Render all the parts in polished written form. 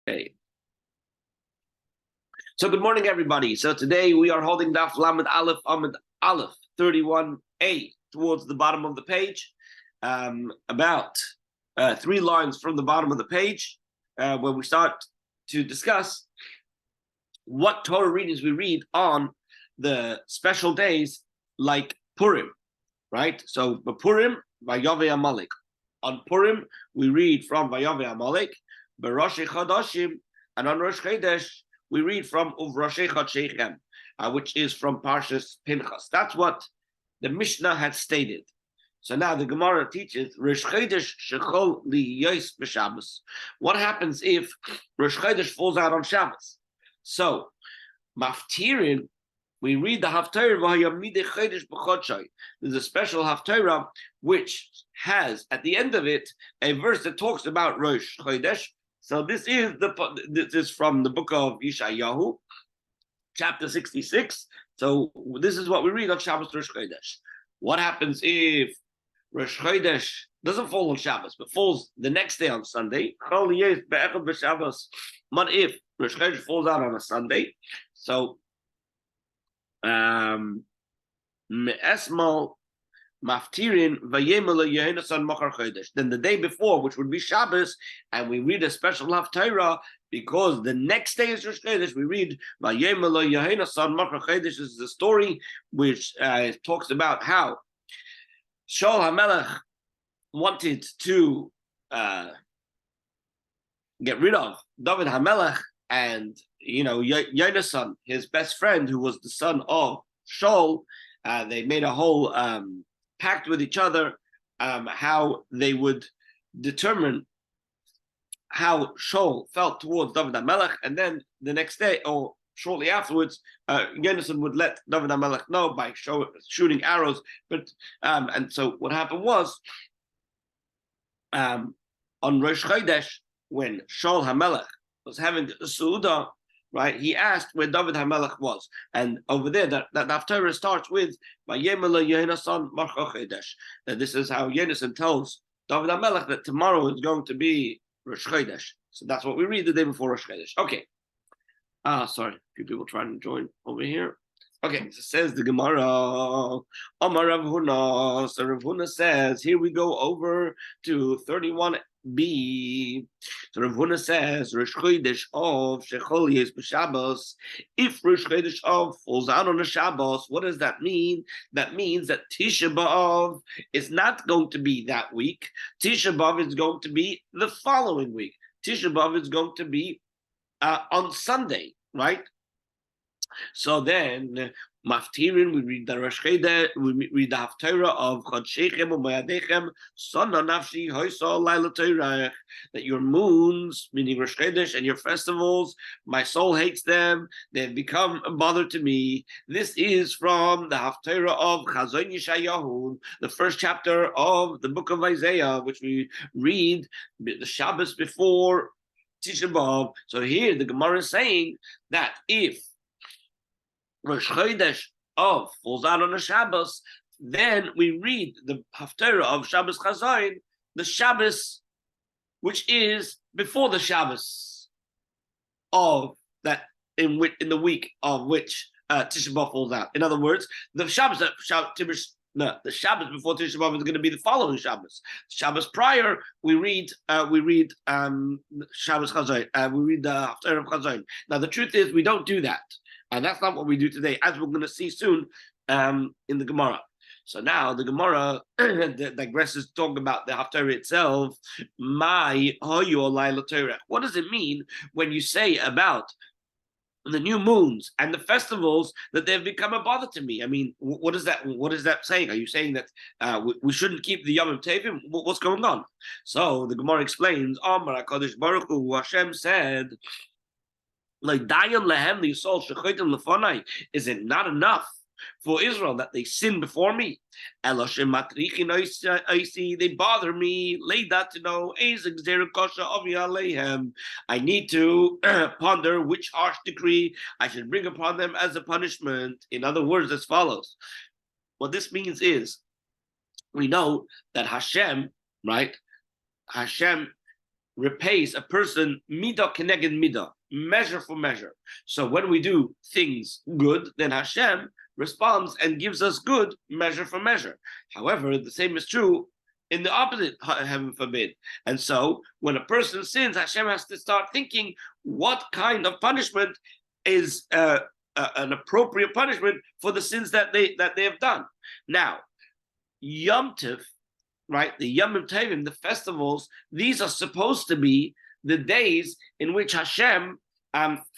Okay. So good morning, everybody. So today we are holding Daf Lamed Aleph Amud Aleph 31a towards the bottom of the page, about 3 lines from the bottom of the page, where we start to discuss what Torah readings we read on the special days like Purim, right? So Purim, Vayave Amalek. On Purim, we read from Vayave Amalek, Berosh Chodashim, and on Rosh Chodesh, we read from Uvroshe Chodshechem, which is from Parshas Pinchas. That's what the Mishnah had stated. So now the Gemara teaches Rosh Chodesh shechol liyos b'Shabbos. What happens if Rosh Chodesh falls out on Shabbos? So Maftirin, we read the Haftarah v'hayamidei Chodesh b'chodshai. There's a special Haftarah which has at the end of it a verse that talks about Rosh Chodesh. So this is from the book of Yeshayahu, chapter 66. So this is what we read on Shabbos Rosh Chodesh. What happens if Rosh Chodesh doesn't fall on Shabbos, but falls the next day on Sunday? What if Rosh Chodesh falls out on a Sunday? So Me'esmal Maftirin vayemela yehenasan machar chodesh. Then the day before, which would be Shabbos, and we read a special Haftarah because the next day is Rosh Chodesh. We read vayemela yehenasan machar chodesh. This is the story which talks about how Shaul HaMelech wanted to get rid of David HaMelech, and Yonasan, his best friend, who was the son of Shaul. They made a whole pact with each other, how they would determine how Shaul felt towards David HaMelech, and then the next day or shortly afterwards, Yonasan would let David HaMelech know by shooting arrows. But and so what happened was, on Rosh Chodesh, when Shaul HaMelech was having the Su'udah, right, he asked where David HaMelech was, and over there that Haftarah starts with Vayemela Yehenasan Machar Chodesh. That this is how Yonasan tells David HaMelech that tomorrow is going to be Rosh Chodesh. So that's what we read the day before Rosh Chodesh. Okay. Sorry, a few people trying to join over here. Okay, so says the Gemara, Amar Rav Huna. So Rav Huna says, here we go over to 31b. So Rav Huna says, Rosh Chodesh of shechol liyos b'Shabbos. If Rosh Chodesh of falls out on a Shabbos, what does that mean? That means that Tisha B'Av is not going to be that week. Tisha B'Av is going to be the following week. Tisha B'Av is going to be on Sunday, right? So then, Maftirin, we read the Rosh Chodesh, we read the Haftarah of Chodshechem u'Moadechem, Sana Nafshi Hoysal Laila Torah, that your moons, meaning Rosh Chodesh, and your festivals, my soul hates them, they've become a bother to me. This is from the Haftarah of Chazon Yeshayahu, the first chapter of the book of Isaiah, which we read the Shabbos before Tisha B'Av. So here the Gemara is saying that if Rosh Chodesh of falls out on a Shabbos, then we read the Haftarah of Shabbos Chazon, the Shabbos which is before the Shabbos of that in the week of which Tisha B'Av falls out. In other words, the Shabbos the Shabbos before Tisha B'Av is going to be the following Shabbos. Shabbos prior, we read Shabbos Chazon. We read the Haftarah of Chazon. Now the truth is, we don't do that. And that's not what we do today, as we're going to see soon in the Gemara. So now the Gemara digresses to talk about the Haftarah itself. What does it mean when you say about the new moons and the festivals that they've become a bother to me? I mean, what is that saying? Are you saying that we shouldn't keep the Yom Tovim? What's going on? So the Gemara explains, Amar HaKadosh Baruch Hu, Hashem said, is it not enough for Israel that they sin before me? They bother me. To know I need to ponder which harsh decree I should bring upon them as a punishment. In other words, as follows. What this means is, we know that Hashem, right? Hashem repays a person midah keneged midah, measure for measure. So when we do things good, then Hashem responds and gives us good measure for measure. However, the same is true in the opposite, heaven forbid. And so when a person sins, Hashem has to start thinking what kind of punishment is an appropriate punishment for the sins that they have done. Now, Yom Tov, right, the Yom Tovim, the festivals, these are supposed to be the days in which Hashem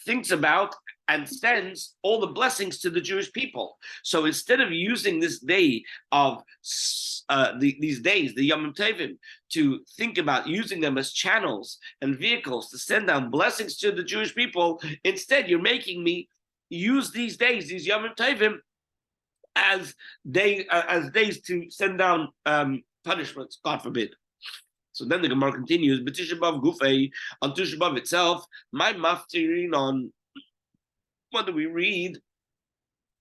thinks about and sends all the blessings to the Jewish people. So instead of using this day of these days, the Yom Tovim, to think about using them as channels and vehicles to send down blessings to the Jewish people, instead you're making me use these days, these Yom Tovim, as days to send down punishments, God forbid. So then the Gemara continues, B'Tisha B'Av Gufei, on Tisha B'Av itself, my maftirin on, what do we read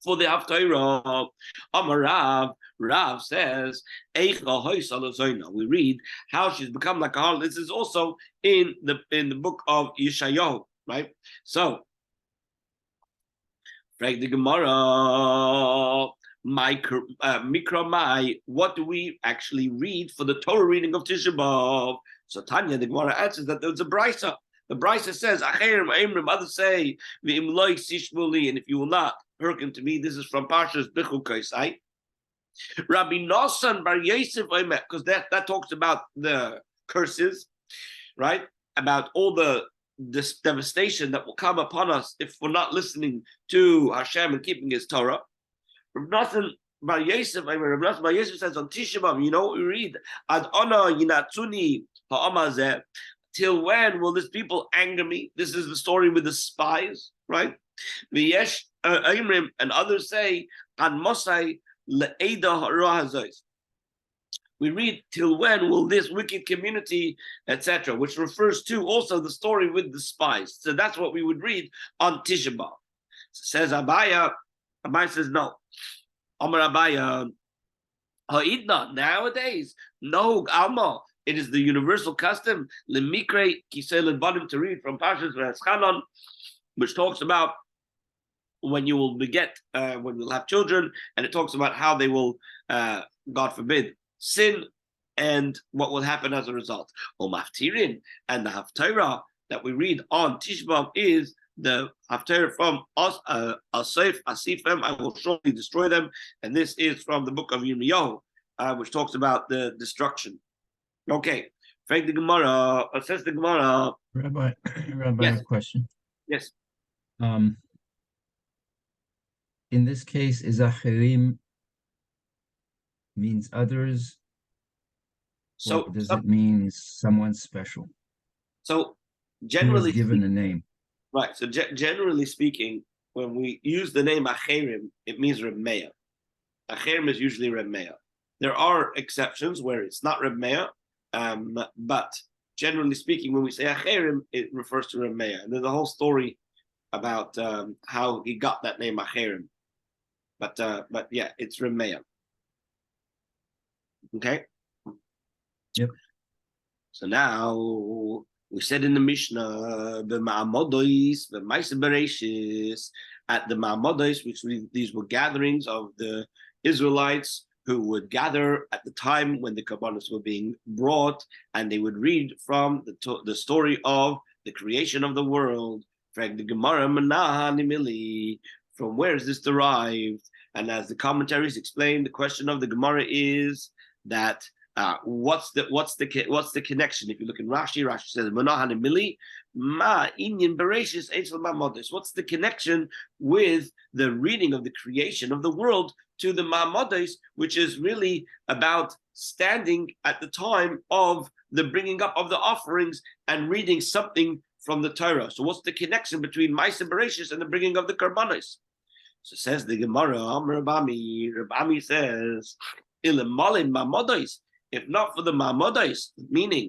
for the Haftarah? Amar Rav says, we read how she's become like a harlot. This is also in the book of Yeshayahu, right? So, the Gemara, Mikra, what do we actually read for the Torah reading of Tisha B'Av? So Tanya, the Gemara answers that there's a brisa. The brisa says, others say, and if you will not hearken to me, this is from Parshas Bechukos, Rabbi Nosson Bar Yosef, because that talks about the curses, right? About all this devastation that will come upon us if we're not listening to Hashem and keeping His Torah. Rabbi Nosson Bar Yosef, says on Tisha B'Av, you know what we read? Ad ona yinatzuni ha'amazeh. Till when will this people anger me? This is the story with the spies, right? V'yesh Imrim, and others say, Ad Mosai le'eda ha'ro'hazois. We read, till when will this wicked community, etc., which refers to also the story with the spies. So that's what we would read on Tisha B'Av. Says Abaya says no. Amar Abaya, ha'idna, nowadays, no Alma. It is the universal custom, lemikre kisei lebanim, to read from Parshas V'Eschanan, which talks about when you will beget, when you'll have children, and it talks about how they will, God forbid, sin, and what will happen as a result. O Maftirin, and the Haftarah that we read on Tisha B'Av is the Haftarah from Asif Asifem, I will surely destroy them, and this is from the book of Yirmiyahu, which talks about the destruction. Okay, Frank the Gemara, says the Gemara. Rabbi, yes. I have a question. Yes. In this case, is achirim means others? So or does it mean someone special? So generally given a name. Right. So generally speaking, when we use the name achirim, it means Reb Meir. Achirim is usually Reb Meir. There are exceptions where it's not Reb Meir. But generally speaking, when we say Acherim, it refers to Reb Meir. And there's a whole story about how he got that name Acherim. But yeah, it's Reb Meir. Okay? Yep. So now we said in the Mishnah, the Ma'amodois, the Ma'aseh Bereshis, at the Ma'amodois, these were gatherings of the Israelites who would gather at the time when the Kabbalas were being brought, and they would read from the story of the creation of the world. From where is this derived? And as the commentaries explain, the question of the Gemara is that what's the connection? If you look in Rashi says ma inyan bereshis eitzel ma'amodos. What's the connection with the reading of the creation of the world to the ma'amodos, which is really about standing at the time of the bringing up of the offerings and reading something from the Torah? So what's the connection between Ma'aseh Bereshis and the bringing of the Karbanos? So says the Gemara, Reb Ami says, Ilemalin ma'amodos. If not for the ma'amodos, meaning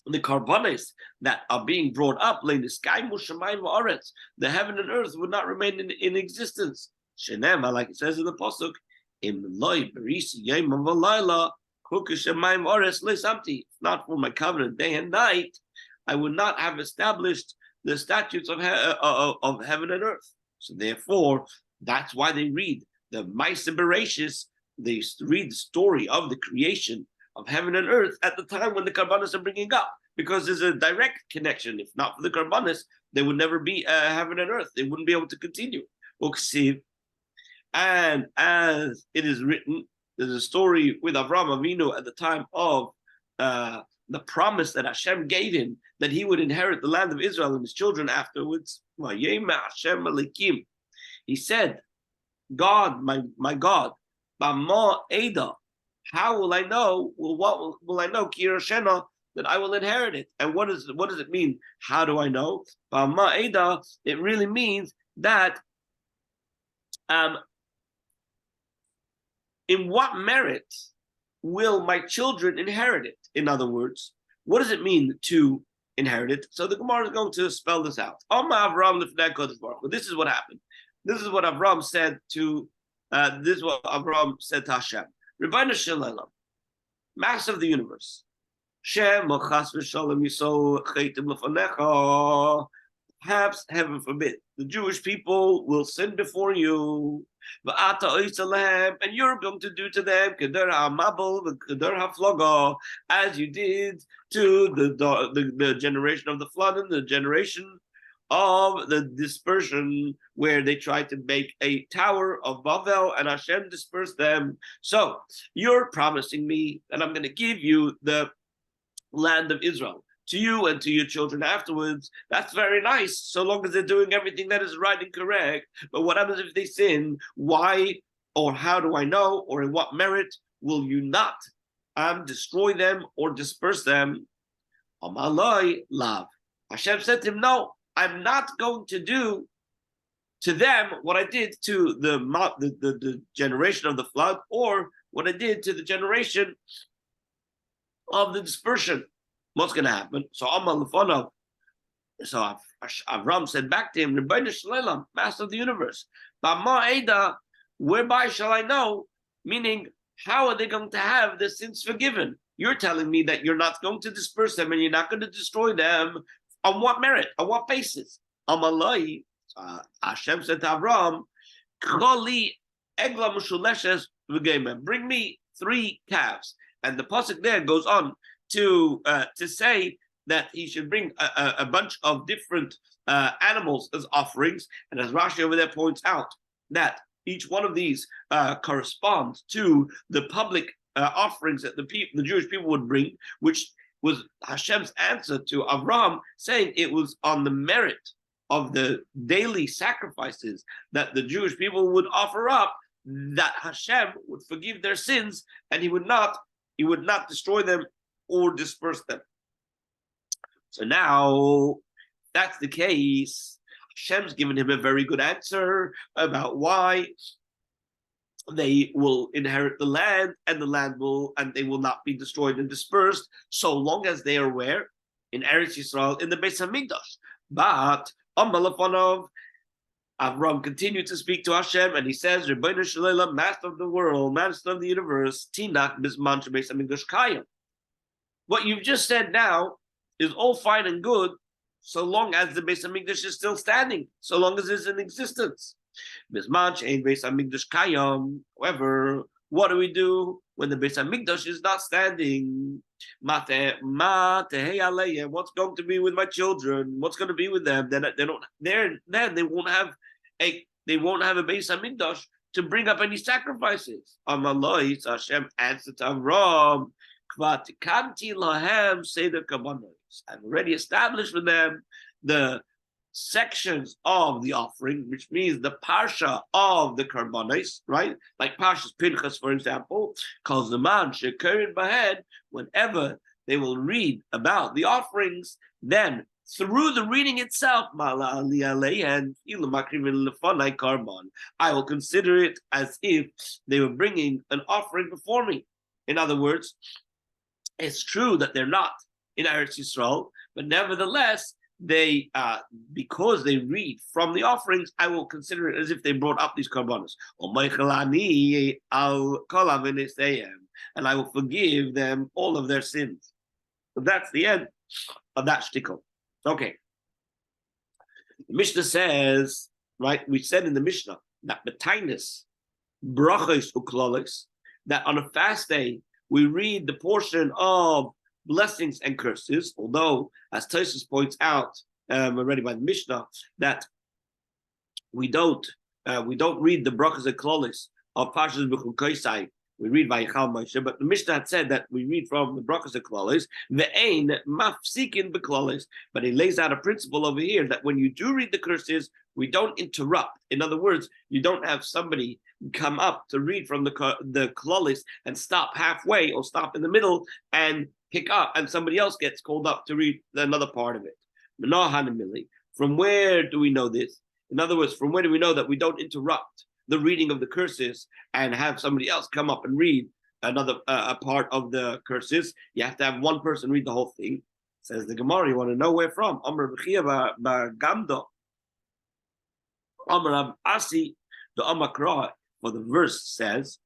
the karbanos that are being brought up, the heaven and earth would not remain in existence. Shenema, like it says in the pasuk, not for my covenant day and night, I would not have established the statutes of heaven and earth. So therefore, that's why they read the Maaseh Bereshis. They read the story of the creation of heaven and earth at the time when the Karbanos are bringing up, because there's a direct connection. If not for the Karbanos, there would never be heaven and earth. They wouldn't be able to continue. And as it is written, there's a story with Avraham Avinu at the time of the promise that Hashem gave him that he would inherit the land of Israel and his children afterwards. He said, God, my God, Bama Eda, how will I know? Well, what will I know? Kirashena, that I will inherit it. And what does it mean? How do I know? Bama Eda, it really means that in what merit will my children inherit it? In other words, what does it mean to inherit it? So the Gemara is going to spell this out. This is what happened. This is what Avram said to Hashem. Rebbeinu Shalom, Master of the universe. Perhaps, heaven forbid, the Jewish people will sin before you, and you're going to do to them as you did to the generation of the flood and the generation of the dispersion, where they tried to make a tower of Babel and Hashem dispersed them. So you're promising me that I'm going to give you the land of Israel to you and to your children afterwards. That's very nice, so long as they're doing everything that is right and correct. But what happens if they sin? Why or how do I know, or in what merit will you not destroy them or disperse them? Amalai lav. Hashem said to him, no, I'm not going to do to them what I did to the generation of the flood, or what I did to the generation of the dispersion. What's going to happen? So Avram said back to him, Rebbeinu Shalom, Master of the universe, whereby shall I know? Meaning, how are they going to have their sins forgiven? You're telling me that you're not going to disperse them and you're not going to destroy them. On what merit? On what basis? Amalai, Hashem said to Avram, bring me 3 calves. And the pasuk there goes on to say that he should bring a bunch of different animals as offerings. And as Rashi over there points out, that each one of these corresponds to the public offerings that the Jewish people would bring, which was Hashem's answer to Avram, saying it was on the merit of the daily sacrifices that the Jewish people would offer up, that Hashem would forgive their sins, and he would not destroy them or disperse them. So now, if that's the case, Hashem's given him a very good answer about why they will inherit the land, and they will not be destroyed and dispersed, so long as they are where? In Eretz Yisrael, in the Beis Hamikdash. But Avram continued to speak to Hashem, and he says, Rebbeinu Shalom, Master of the world, Master of the universe, Tinak Bisman Beis Hamikdash Kayim. What you've just said now is all fine and good, so long as the Beis Hamikdash is still standing, so long as it's in existence. However, what do we do when the Beis Hamikdash is not standing? What's going to be with my children? What's going to be with them? Then they won't have a Beis Hamikdash to bring up any sacrifices. Hashem answered to Avram, I've already established for them the sections of the offering, which means the parsha of the karbanos, right? Like Parshas Pinchas, for example, calls the man shekarin bahed. Whenever they will read about the offerings, then through the reading itself, I will consider it as if they were bringing an offering before me. In other words, it's true that they're not in Eretz Yisrael, but nevertheless, they because they read from the offerings, I will consider it as if they brought up these karbanos. And I will forgive them all of their sins. So that's the end of that shtickle. Okay. The Mishnah says, right, we said in the Mishnah that betainis, brachos uklolis, that on a fast day, we read the portion of blessings and curses, although, as Tosfos points out already by the Mishnah, that we don't read the brachos and klolis of Parshas B'chukoisai. We read Vayichal Moshe, but the Mishnah had said that we read from the brachos and klolis, ve'ein mafsikin b'klolis. But he lays out a principle over here that when you do read the curses, we don't interrupt. In other words, you don't have somebody come up to read from the klolis and stop halfway or stop in the middle and pick up, and somebody else gets called up to read another part of it. From where do we know this? In other words, from where do we know that we don't interrupt the reading of the curses and have somebody else come up and read another a part of the curses? You have to have one person read the whole thing. Says the Gemara. You want to know where from? Amar B'chia B'Gamdo. Amar Asi the Amakra. For the verse says,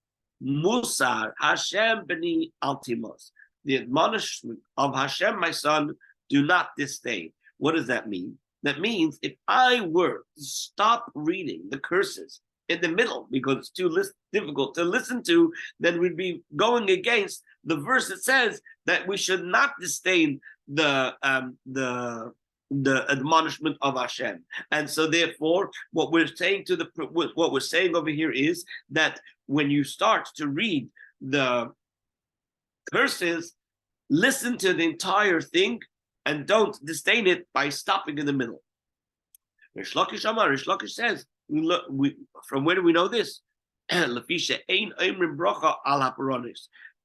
Musar Hashem b'ni altimos. The admonishment of Hashem, my son, do not disdain. What does that mean? That means if I were to stop reading the curses in the middle because it's too difficult to listen to, then we'd be going against the verse that says that we should not disdain the admonishment of Hashem. And so therefore, what we're saying over here is that when you start to read the curses, listen to the entire thing and don't disdain it by stopping in the middle. Rish Lakish says, from where do we know this?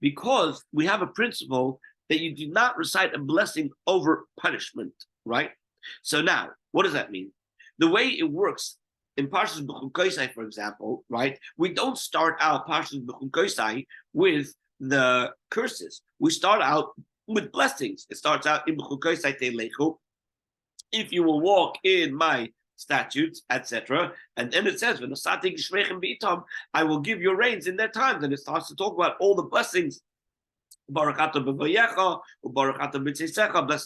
Because we have a principle that you do not recite a blessing over punishment, right? So now, what does that mean? The way it works in Parshas B'chukoisai, for example, right? We don't start out Parshas B'chukoisai with the curses. We start out with blessings. It starts out in B'chukoisai Teilechu, if you will walk in my statutes, etc. And then it says, I will give your reins in their times. And it starts to talk about all the blessings. Blessed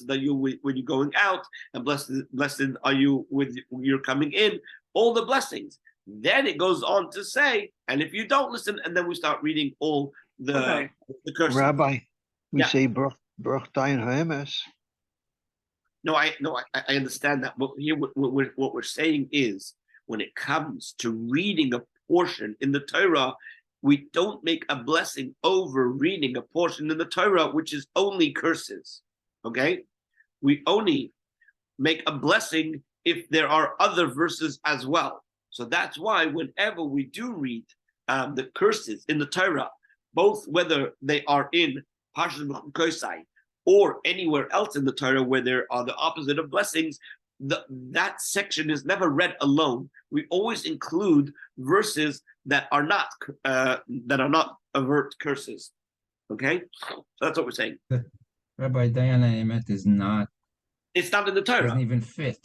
are you when you're going out, and blessed are you when you're coming in, all the blessings. Then it goes on to say, and if you don't listen, and then we start reading all the curses. Rabbi, we say Baruch Dayan Haemes. No, I understand that. But here, what we're saying is, when it comes to reading a portion in the Torah, we don't make a blessing over reading a portion in the Torah, which is only curses. Okay? We only make a blessing if there are other verses as well. So that's why whenever we do read the curses in the Torah, both whether they are in Parshas B'chukoisai or anywhere else in the Torah where there are the opposite of blessings, that section is never read alone. We always include verses that are not overt curses. Okay, so that's what we're saying. Rabbi, Diana Emet is not. It's not in the Torah. Doesn't even fit.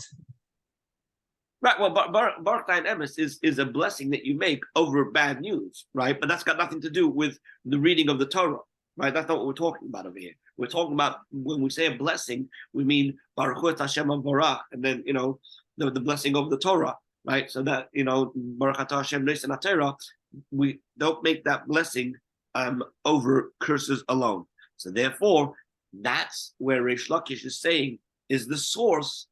Right. Well, Baruch Dayan Emes is a blessing that you make over bad news, right? But that's got nothing to do with the reading of the Torah, right? That's not what we're talking about over here. We're talking about when we say a blessing, we mean Baruch Hashem Barach, and then the blessing of the Torah, right? So that Baruch Hashem Neisen HaTorah, we don't make that blessing over curses alone. So therefore, that's where Reish Lakish is saying is the source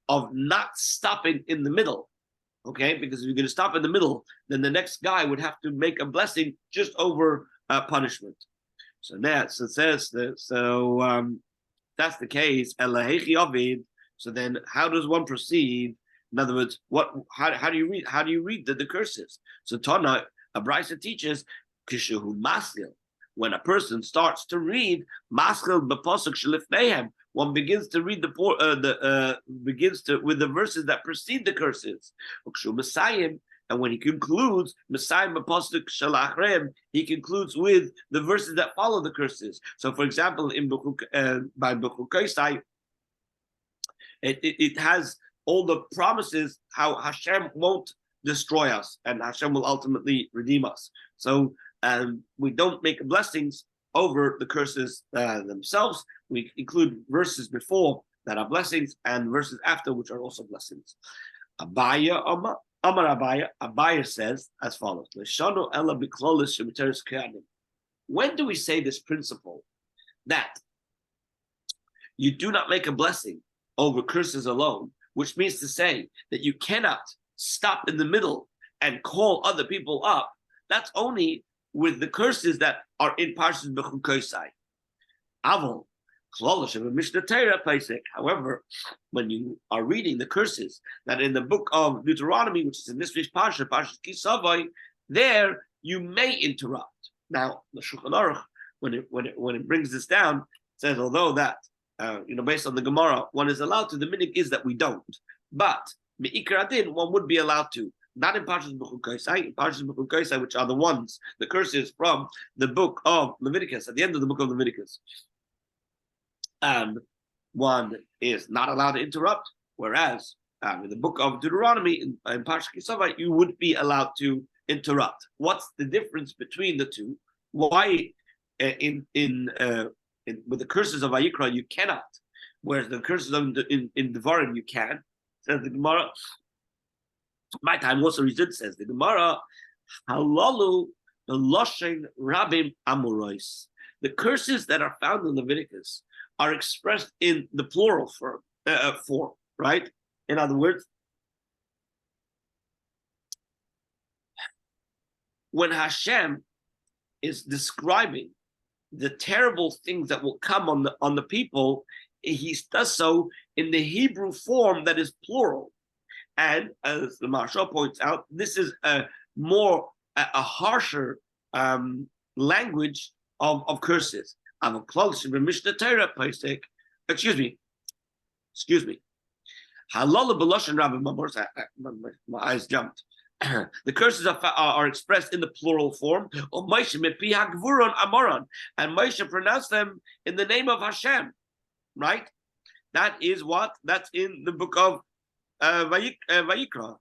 of not stopping in the middle, okay? Because if you're going to stop in the middle, then the next guy would have to make a blessing just over punishment. So that's it says that. So that's the case. So then, how does one proceed? In other words, how do you read? How do you read the curses? So Tana, a Brisa teaches kishuhu maskil. When a person starts to read maskil b'posuk shelifneihem, one begins to read with the verses that precede the curses. And when he concludes, he concludes with the verses that follow the curses. So, for example, by B'chukoisai, it has all the promises how Hashem won't destroy us and Hashem will ultimately redeem us. So we don't make blessings over the curses themselves. We include verses before that are blessings and verses after which are also blessings. Abaya Amar Abaya says as follows: when do we say this principle that you do not make a blessing over curses alone, which means to say that you cannot stop in the middle and call other people up? That's only with the curses that are in Parshas Bechukosai. Avol, however, when you are reading the curses that in the book of Deuteronomy, which is in this week's Parsha, Parshas Kisavai, there you may interrupt. Now, the Shulchan Aruch, when it brings this down, says although that based on the Gemara, one is allowed to. The minig is that we don't, but me'ikar adin, one would be allowed to. Not in Parshas Bechukosai, in Parshas Bechukosai, which are the curses from the book of Leviticus, at the end of the book of Leviticus. One is not allowed to interrupt, whereas in the book of Deuteronomy, in Parshas Kisavai, you would be allowed to interrupt. What's the difference between the two? Why with the curses of Vayikra you cannot, whereas the curses of in Devarim you can? Says the Gemara. My time also reasons, says the Gemara, halalu the loshen rabim amoros. The curses that are found in Leviticus are expressed in the plural form, right? In other words, when Hashem is describing the terrible things that will come on the people, he does so in the Hebrew form that is plural. And as the Maharsha points out, this is a harsher language of curses. Excuse me. My eyes jumped. The curses are expressed in the plural form. And Moshe pronounced them in the name of Hashem, right? That's in the book of Vayikra.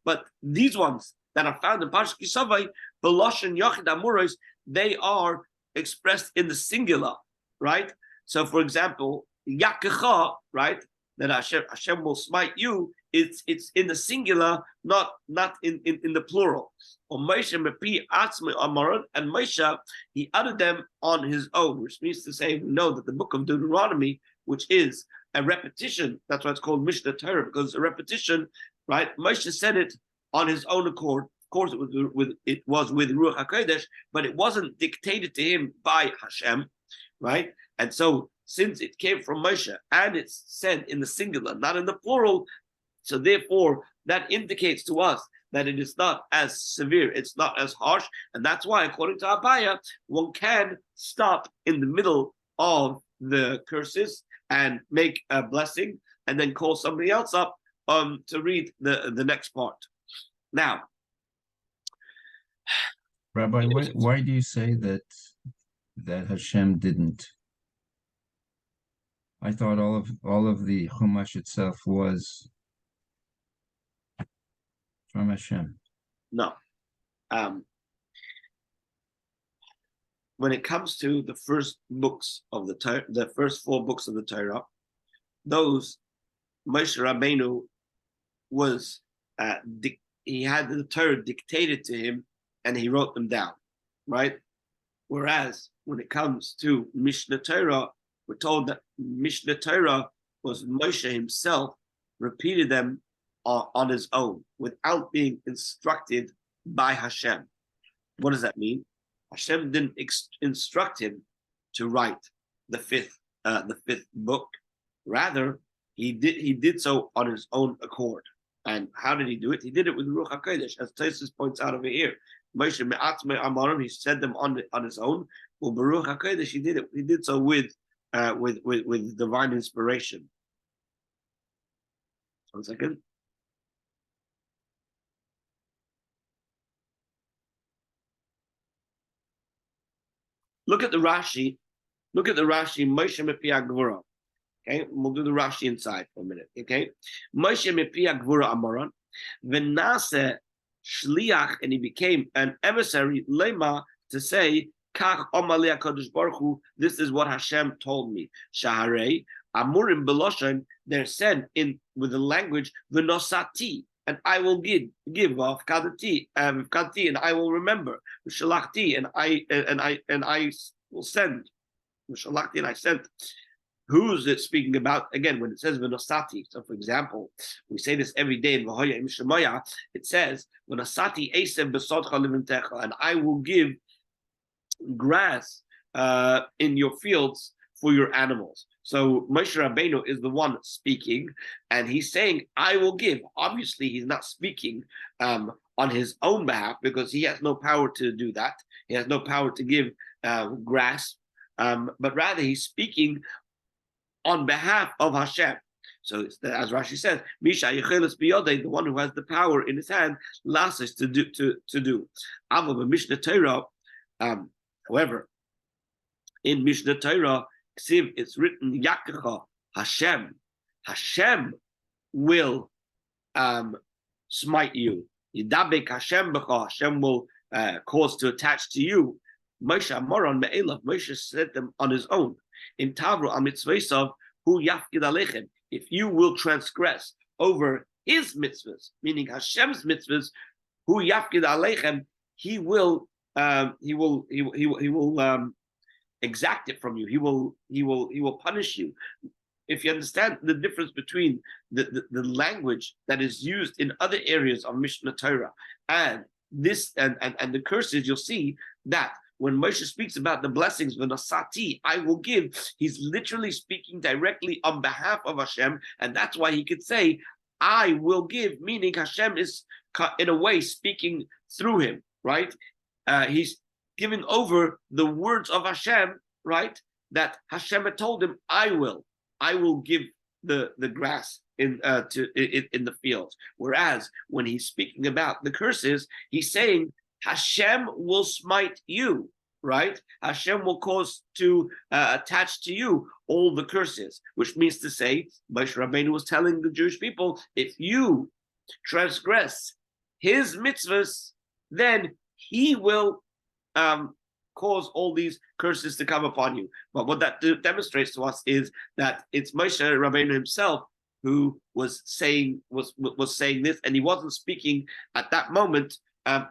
But these ones that are found in Parshas Kisavai, Beloshen Yochid Amuros, they are expressed in the singular, right? So, for example, Yakecha, right? That Hashem will smite you. It's in the singular, not in the plural. Or Moshe Mepi Atzmi Amaron, and Moshe he uttered them on his own, which means to say we know that the book of Deuteronomy, which is a repetition, that's why it's called Mishnah Torah, because it's a repetition, right? Moshe said it on his own accord. Of course, it was with Ruach HaKodesh, but it wasn't dictated to him by Hashem, right? And so, since it came from Moshe and it's said in the singular, not in the plural, so therefore that indicates to us that it is not as severe, it's not as harsh, and that's why, according to Abaya, one can stop in the middle of the curses and make a blessing, and then call somebody else up to read the next part. Now, Rabbi, why do you say that Hashem didn't? I thought all of the Chumash itself was from Hashem. No. When it comes to the first books of the first 4 books of the Torah, those Moshe Rabbeinu was he had the Torah dictated to him and he wrote them down, right? Whereas when it comes to Mishnah Torah, we're told that Mishnah Torah was Moshe himself repeated them on his own without being instructed by Hashem. What does that mean? Hashem didn't instruct him to write the fifth book. Rather, he did so on his own accord. And how did he do it? He did it with Ruach HaKodesh, as Tosfos points out over here. Moshe me'atzmei amarim, he said them on his own. Well, Baruch HaKodesh, he did it. He did so with divine inspiration. 1 second. Look at the Rashi. Moshe mepi Gvura. Okay, we'll do the Rashi inside for a minute. Okay, Moshe mepi Gvura Amoron, v'nase shliach, and he became an emissary lema to say Kach Omali HaKadosh Baruch Hu, this is what Hashem told me. Shaharei, Amurim Beloshan, they're said in with the language, V'nosati, and I will give V'afkadati, and I will remember. V'shalachti, and I will send. V'shalachti, and I sent. Who's it speaking about? Again, when it says V'nosati, so for example, we say this every day in V'hoya Im Shemaya, it says, V'nosati Esev B'sodcha Livimtecha, and I will give grass in your fields for your animals. So Moshe Rabbeinu is the one speaking, and he's saying, I will give. Obviously, he's not speaking on his own behalf because he has no power to do that. He has no power to give grass, but rather he's speaking on behalf of Hashem. So as Rashi says, Misha Yechelis Biyodei, the one who has the power in his hand, lasses to do. Mishnah Torah, however, in Mishnah Torah, it's written Yakecha, Hashem will smite you. Yidabek Hashem b'cha, Hashem will cause to attach to you. Moshe Amoron Me'elav, Moshe said them on his own. In Tavru Amitzveisav, Hu Yafkid Alechem, if you will transgress over his mitzvahs, meaning Hashem's mitzvahs, Hu Yafkid Alechem, he will exact it from you. He will punish you. If you understand the difference between the language that is used in other areas of Mishnah Torah and this and the curses, you'll see that when Moshe speaks about the blessings, v'nosati, I will give, he's literally speaking directly on behalf of Hashem, and that's why he could say, I will give, meaning Hashem is in a way speaking through him, right? He's giving over the words of Hashem, right? That Hashem had told him, I will give the grass in the fields. Whereas when he's speaking about the curses, he's saying Hashem will smite you, right? Hashem will cause to attach to you all the curses, which means to say, Moshe Rabbeinu was telling the Jewish people, if you transgress his mitzvahs, then he will cause all these curses to come upon you. But what that demonstrates to us is that it's Moshe Rabbeinu himself who was saying this, and he wasn't speaking at that moment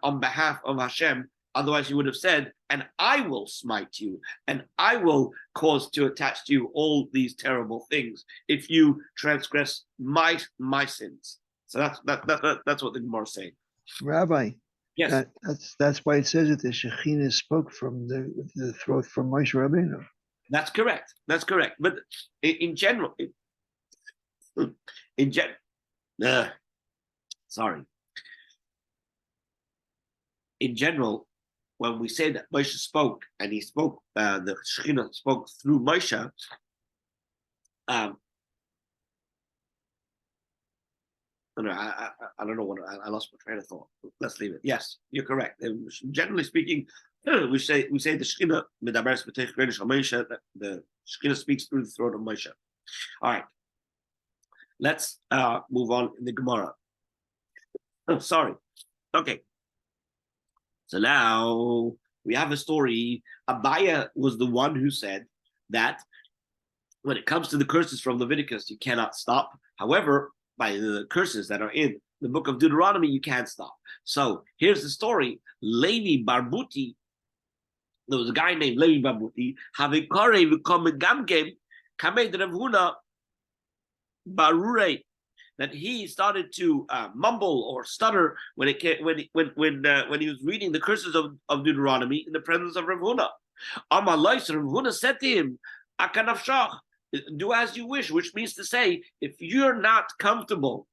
on behalf of Hashem. Otherwise, he would have said, "And I will smite you, and I will cause to attach to you all these terrible things if you transgress my sins." So that's what the Gemara is saying. Rabbi, yes, that's why it says that the Shekhinah spoke from the throat from Moshe Rabbeinu. That's correct. That's correct. But in general, in general, when we say that Moshe spoke, and he spoke, the Shekhinah spoke through Moshe, I don't know what I lost my train of thought. Let's leave it. Yes, you're correct. Generally speaking, we say the Shekhinah medaberes b'teich Moshe, the Shekhinah speaks through the throat of Moshe. All right, let's move on in the Gemara. Oh, sorry. Okay. So now we have a story. Abaya was the one who said that when it comes to the curses from Leviticus, you cannot stop. However, by the curses that are in the book of Deuteronomy, you can't stop. So here's the story. Levi Barbuti, there was a guy named Levi Barbuti, Havikare v'komegamgem kamed Rav Huna Barure, that he started to mumble or stutter when he was reading the curses of Deuteronomy in the presence of Rav Huna. Amalais, Rav Huna said to him, "Akanafshach, do as you wish," which means to say, if you're not comfortable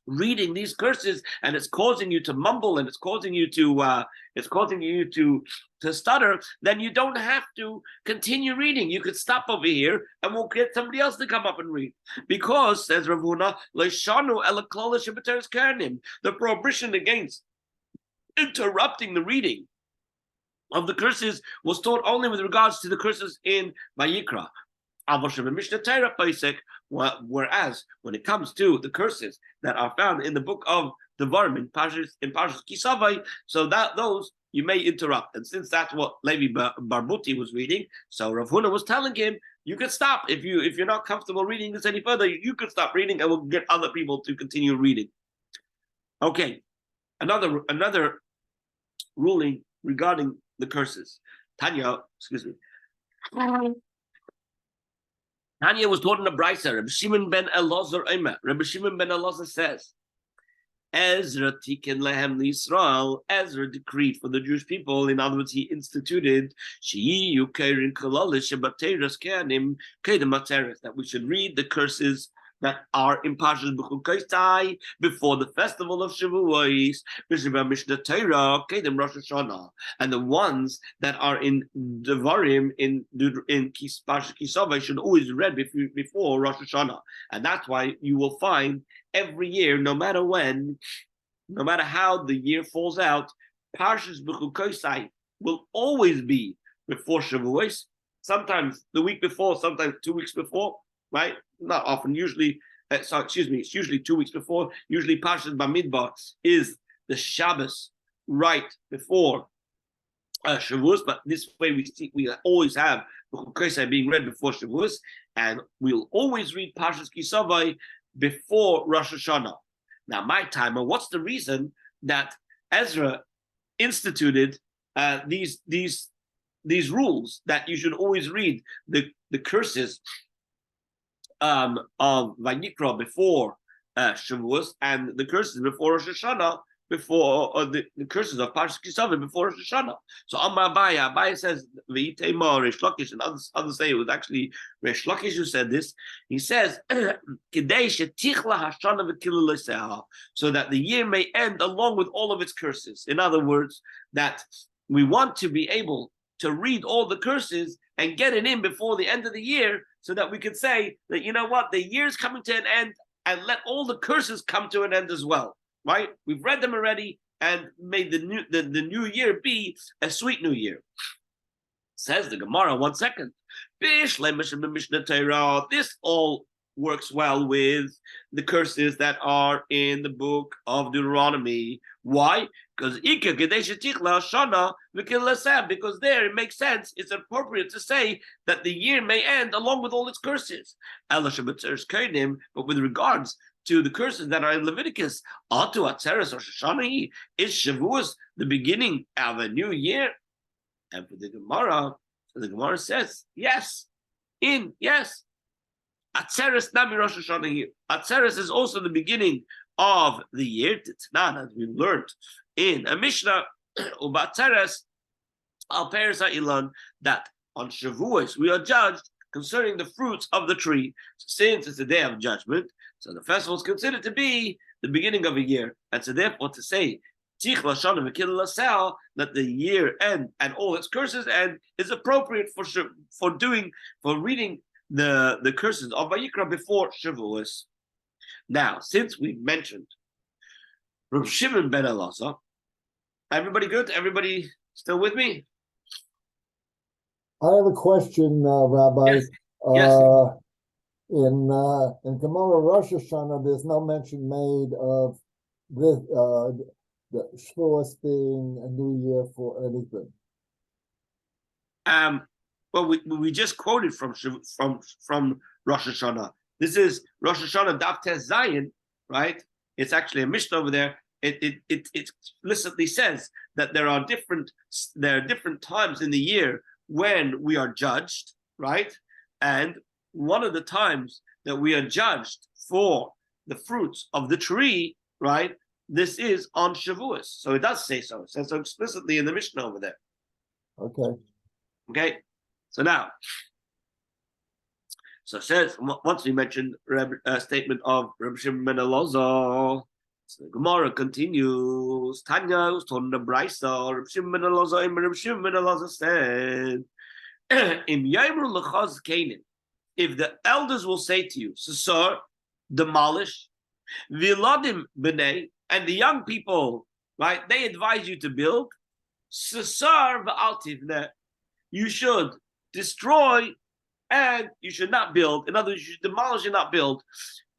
reading these curses and it's causing you to mumble and it's causing you to stutter, then you don't have to continue reading. You could stop over here and we'll get somebody else to come up and read. Because, says Rav Huna, the prohibition against interrupting the reading of the curses was taught only with regards to the curses in Vayikra. Whereas when it comes to the curses that are found in the book of Devarim in Parshas Kisavai, so that those you may interrupt. And since that's what Levi Barbuti was reading, so Rav Huna was telling him, you could stop if you're not comfortable reading this any further. You could stop reading, and we'll get other people to continue reading. Okay, another ruling regarding the curses. Tanya was taught in the Brisa. Rabbi Shimon ben Elazar Omer. Rabbi Shimon ben Elazar says, Ezra tiken lehem l'Yisrael. Ezra decreed for the Jewish people. In other words, he instituted that we should read the curses that are in Parshas B'chukosai before the festival of Shavuos, Mishnah Torah, Kedem Rosh Hashanah, and the ones that are in Devarim in Parshas Kisavai should always be read before Rosh Hashanah, and that's why you will find every year, no matter when, no matter how the year falls out, Parshas B'chukosai will always be before Shavuos. Sometimes the week before, sometimes 2 weeks before. Right? Not often. Usually, it's usually 2 weeks before. Usually, Parshas Bamidbar is the Shabbos right before Shavuos. But this way, we always have B'chukosai being read before Shavuos, and we'll always read Parshas Kisavai before Rosh Hashanah. Now, my timer, what's the reason that Ezra instituted these rules that you should always read the curses of Vayikra before Shavuos, and the curses before Rosh Hashanah, before the curses of Parshas Kisavai before Rosh Hashanah? So Amar Abaye says V'yitema Reish Lakish, and others say it was actually Reish Lakish who said this. He says Kidei shetichla hashana v'kilul leseha, so that the year may end along with all of its curses. In other words, that we want to be able to read all the curses and get it in before the end of the year, so that we could say that, you know what, the year's coming to an end, and let all the curses come to an end as well, right? We've read them already, and made the new year be a sweet new year. Says the Gemara, 1 second. This all works well with the curses that are in the book of Deuteronomy. Why? Because there it makes sense, it's appropriate to say that the year may end along with all its curses. But with regards to the curses that are in Leviticus, is Shavuos the beginning of a new year? And for the Gemara says, yes. Atzeres Nami Rosh Hashanah here. Atzeres is also the beginning of the year. Titnan, as we learned in a Mishnah, Ubatzeres Al Peres HaIlan, that on Shavuos we are judged concerning the fruits of the tree. Since it's a day of judgment, so the festival is considered to be the beginning of a year. And so therefore to say that the year end and all its curses end is appropriate for reading the curses of Vayikra before Shavuos. Now, since we mentioned Rav Shimon ben Elazar, everybody good? Everybody still with me? I have a question, Rabbi. Yes. In Gemara Rosh Hashanah, there's no mention made of this, the Shavuos being a new year for anything. Well, we just quoted from Rosh Hashanah. This is Rosh Hashanah Daf Tes Zayin, right? It's actually a Mishnah over there. It explicitly says that there are different times in the year when we are judged, right? And one of the times that we are judged for the fruits of the tree, right? This is on Shavuos. So it does say so. It says so explicitly in the Mishnah over there. Okay. So now, so it says, once we mentioned a statement of Rabbi Shimon ben Elazar, so the Gemara continues. Tanya was told in the Brisa, Rabbi Shimon ben Elazar said, Im Yomru l'chaz Canaan, if the elders will say to you, Sasar, demolish, Viladim b'nei, and the young people, right, they advise you to build, Sasar v'al tivneh, you should destroy and you should not build. In other words, you should demolish and not build.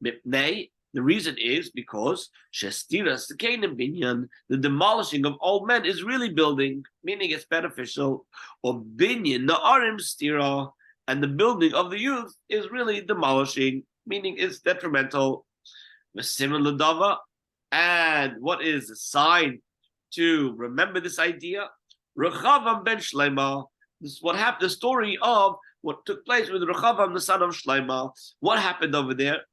Mipnei The reason is because Shestiras the Canaan Binyan, the demolishing of old men is really building, meaning it's beneficial. Or Binyan Na'arim Stira, and the building of the youth is really demolishing, meaning it's detrimental. Similar dava. And what is the sign to remember this idea? Rechavam ben Shleima. This is what happened, the story of what took place with Rechavam, the son of Shleima. What happened over there?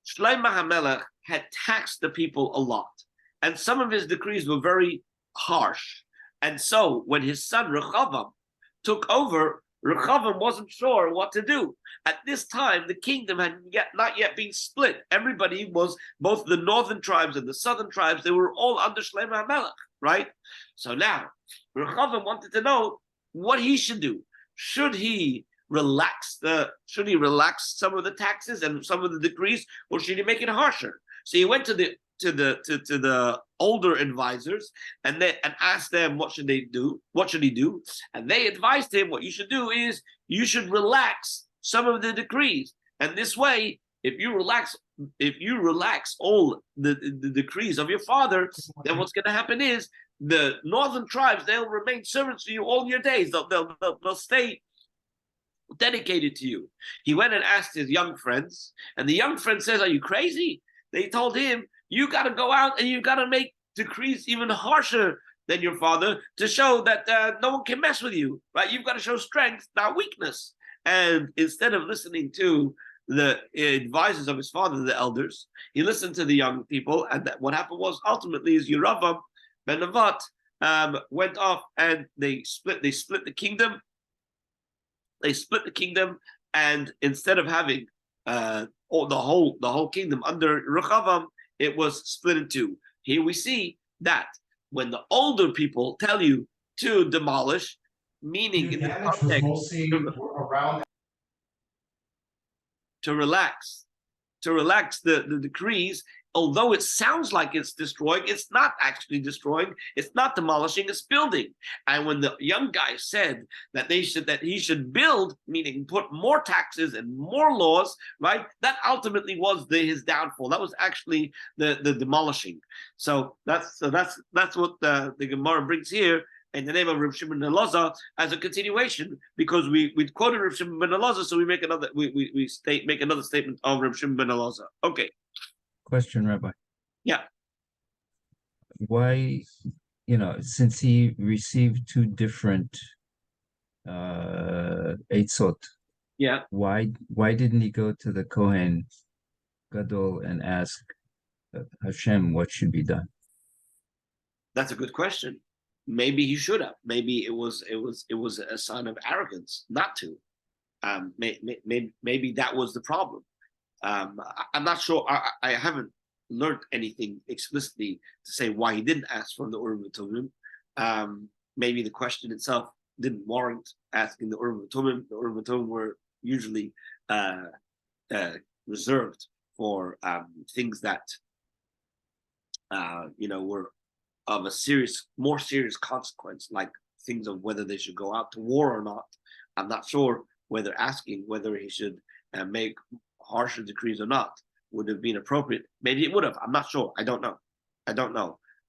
Shleima HaMelech had taxed the people a lot, and some of his decrees were very harsh. And so when his son Rechavam took over, Rechavam wasn't sure what to do. At this time, the kingdom had not yet been split. Everybody was, both the northern tribes and the southern tribes, they were all under Shleima HaMelech, right? So now, Rechavam wanted to know what he should do. Should he relax some of the taxes and some of the decrees, or should he make it harsher? So he went to the older advisors and asked them what should they do, what should he do, and they advised him what you should do is you should relax some of the decrees, and this way, if you relax all the decrees of your father, then what's going to happen is the northern tribes, they'll remain servants to you all your days. They'll stay dedicated to you. He went and asked his young friends, and the young friend says, "Are you crazy?" They told him, "You got to go out and you got to make decrees even harsher than your father to show that no one can mess with you, right? You've got to show strength, not weakness." And instead of listening to the advisors of his father, the elders, he listened to the young people, and what happened was ultimately is Yeravam ben Nevat went off and they split the kingdom. They split the kingdom, and instead of having the whole kingdom under Rechavam, it was split in two. Here we see that when the older people tell you to demolish, meaning in the context to relax the decrees, although it sounds like it's destroying, it's not actually destroying, it's not demolishing, it's building. And when the young guy said that he should build, meaning put more taxes and more laws, right? That ultimately was his downfall. That was actually the demolishing. So that's what the Gemara brings here in the name of Reb Shimon ben Elazar as a continuation, because we quoted Reb Shimon ben Elazar, so we make another statement of Reb Shimon ben Elazar. Okay. Question, Rabbi. Yeah. Why, since he received two different eitzot, yeah, why didn't he go to the Kohen Gadol and ask Hashem what should be done? That's a good question. Maybe he should have. Maybe it was a sign of arrogance not to. Maybe that was the problem. I'm not sure. I haven't learned anything explicitly to say why he didn't ask for the Urim v'Tumim. Maybe the question itself didn't warrant asking the Urim v'Tumim. The Urim v'Tumim were usually reserved for things that were of a more serious consequence, like things of whether they should go out to war or not. I'm not sure whether he should make harsher decrees or not would have been appropriate. Maybe it would have. I'm not sure. I don't know.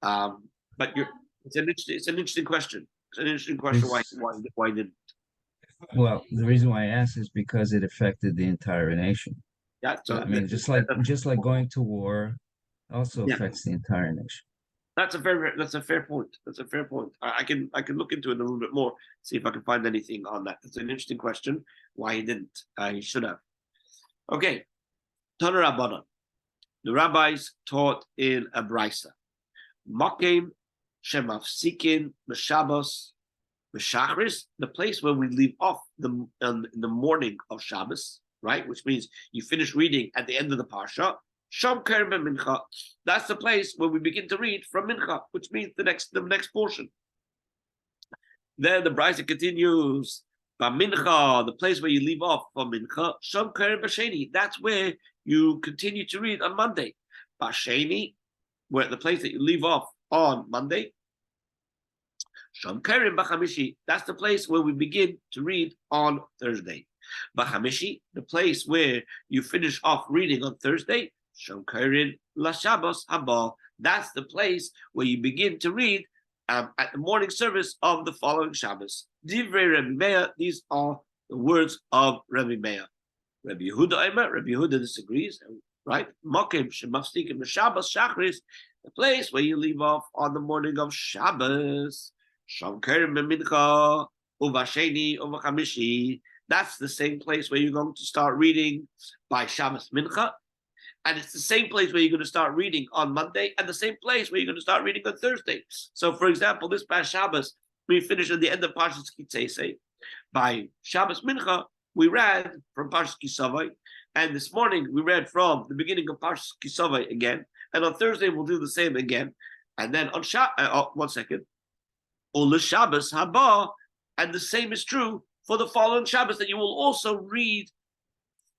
But it's an interesting question. It's an interesting question. Why didn't? Well, the reason why I ask is because it affected the entire nation. Yeah. So I mean, just like going to war also affects the entire nation. That's a fair point. I can look into it a little bit more, see if I can find anything on that. That's an interesting question. Why he didn't? He should have. Okay. Tana Rabbanan. The rabbis taught in a brisa. Makim shemafsikin b'Shabbos b'Shachris, the place where we leave off in the morning of Shabbos, right? Which means you finish reading at the end of the parsha. Shom Kerem Mincha. That's the place where we begin to read from Mincha, which means the next portion. Then the brisa continues. Mincha, the place where you leave off from Mincha. Shom Kerem B'Sheni. That's where you continue to read on Monday. B'Sheni, where the place that you leave off on Monday. Shom Kerem B'Chamishi. That's the place where we begin to read on Thursday. B'Chamishi, the place where you finish off reading on Thursday. Shomkerin la Shabbos haba. That's the place where you begin to read at the morning service of the following Shabbos. Divrei Rabbi Meir. These are the words of Rabbi Meir. Rabbi Yehuda Eimer. Rabbi Yehuda disagrees. Right? Mokim shemafstikim Shabbos shachris. The place where you leave off on the morning of Shabbos. Shomkerin b'mincha uvasheni uvachamishi. That's the same place where you're going to start reading by Shabbos Mincha. And it's the same place where you're going to start reading on Monday, and the same place where you're going to start reading on Thursday. So, for example, this past Shabbos, we finished at the end of Parshas Kitzesei. By Shabbos Mincha, we read from Parshas Kisavai, and this morning we read from the beginning of Parshas Kisavai again, and on Thursday we'll do the same again. And then on one second, Ol Shabbos Haba, and the same is true for the following Shabbos, that you will also read